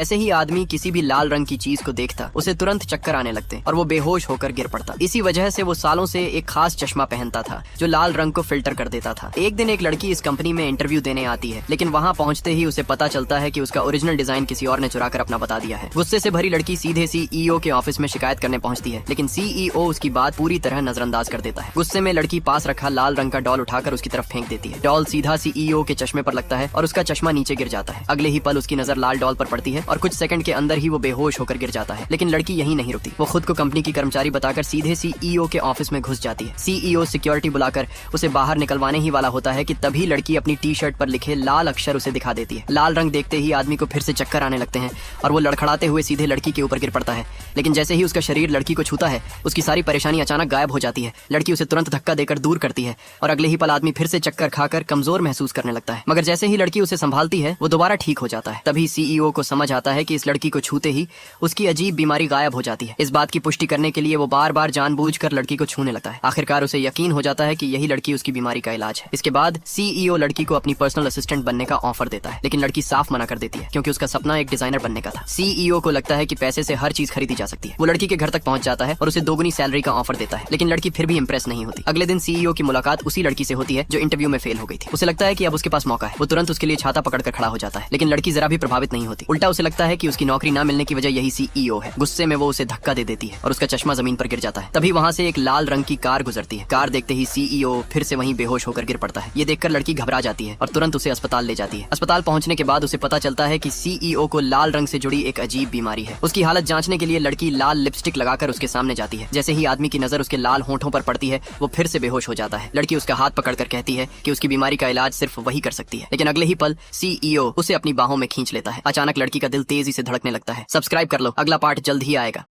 ऐसे ही आदमी किसी भी लाल रंग की चीज को देखता उसे तुरंत चक्कर आने लगते और वो बेहोश होकर गिर पड़ता। इसी वजह से वो सालों से एक खास चश्मा पहनता था जो लाल रंग को फिल्टर कर देता था। एक दिन एक लड़की इस कंपनी में इंटरव्यू देने आती है, लेकिन वहाँ पहुँचते ही उसे पता चलता है कि उसका ओरिजिनल डिजाइन किसी और ने चुरा कर अपना बता दिया है। गुस्से से भरी लड़की सीधे सीईओ के ऑफिस में शिकायत करने पहुंचती है, लेकिन सीईओ उसकी बात पूरी तरह नजरअंदाज कर देता है। गुस्से में लड़की पास रखा लाल रंग का डॉल उठाकर उसकी तरफ फेंक देती है। डॉल सीधा सीईओ के चश्मे पर लगता है और उसका चश्मा नीचे गिर जाता है। अगले ही पल उसकी नजर लाल डॉल पर पड़ती है और कुछ सेकंड के अंदर ही वो बेहोश होकर गिर जाता है। लेकिन लड़की यहीं नहीं रुकती, वो खुद को कंपनी की कर्मचारी बताकर सीधे सीईओ के ऑफिस में घुस जाती है। सीईओ सिक्योरिटी बुलाकर उसे बाहर निकलवाने ही वाला होता है कि तभी लड़की अपनी टी शर्ट पर लिखे लाल अक्षर उसे दिखा देती है। लाल रंग देखते ही आदमी को फिर से चक्कर आने लगते हैं और वो लड़खड़ाते हुए सीधे लड़की के ऊपर गिर पड़ता है। लेकिन जैसे ही उसका शरीर लड़की को छूता है उसकी सारी परेशानी अचानक गायब हो जाती है। लड़की उसे तुरंत धक्का देकर दूर करती है और अगले ही पल आदमी फिर से चक्कर खाकर कमजोर महसूस करने लगता है। मगर जैसे ही लड़की उसे संभालती है वो दोबारा ठीक हो जाता है। तभी सीईओ को समझ आता है कि इस लड़की को छूते ही उसकी अजीब बीमारी गायब हो जाती है। इस बात की पुष्टि करने के लिए वो बार बार जानबूझकर लड़की को छूने लगता है। आखिरकार उसे यकीन हो जाता है कि यही लड़की उसकी बीमारी का इलाज है। इसके बाद सीईओ लड़की को अपनी पर्सनल असिस्टेंट बनने का ऑफर देता है, लेकिन लड़की साफ मना कर देती है क्योंकि उसका सपना एक डिजाइनर बनने का था। सीईओ को लगता है कि पैसे से हर चीज खरीदी जा सकती है। वो लड़की के घर तक पहुंच जाता है और उसे दोगुनी सैलरी का ऑफर देता है, लेकिन लड़की फिर भी इंप्रेस नहीं होती। अगले दिन सीईओ की मुलाकात उसी लड़की से होती है जो इंटरव्यू में फेल हो गई थी। उसे लगता है कि अब उसके पास मौका है। वो तुरंत उसके लिए छाता पकड़कर खड़ा हो जाता है, लेकिन लड़की जरा भी प्रभावित नहीं होती। उल्टा उसे लगता है कि उसकी नौकरी न मिलने की वजह यही सीईओ है। गुस्से में वो उसे धक्का दे देती है और उसका चश्मा जमीन पर गिर जाता है। तभी वहाँ से एक लाल रंग की कार गुजरती है। कार देखते ही सीईओ फिर से वहीं बेहोश होकर गिर पड़ता है। ये देखकर लड़की घबरा जाती है और तुरंत उसे अस्पताल ले जाती है। अस्पताल पहुंचने के बाद उसे पता चलता है कि सीईओ को लाल रंग से जुड़ी एक अजीब बीमारी है। उसकी हालत जांचने के लिए लड़की लाल लिपस्टिक लगाकर उसके सामने जाती है। जैसे ही आदमी की नजर उसके लाल होंठों पर पड़ती है वो फिर से बेहोश हो जाता है। लड़की उसका हाथ पकड़कर कहती है कि उसकी बीमारी का इलाज सिर्फ वही कर सकती है, लेकिन अगले ही पल सीईओ उसे अपनी बाहों में खींच लेता है। अचानक लड़की का दिल तेजी से धड़कने लगता है। सब्सक्राइब कर लो, अगला पार्ट जल्द ही आएगा।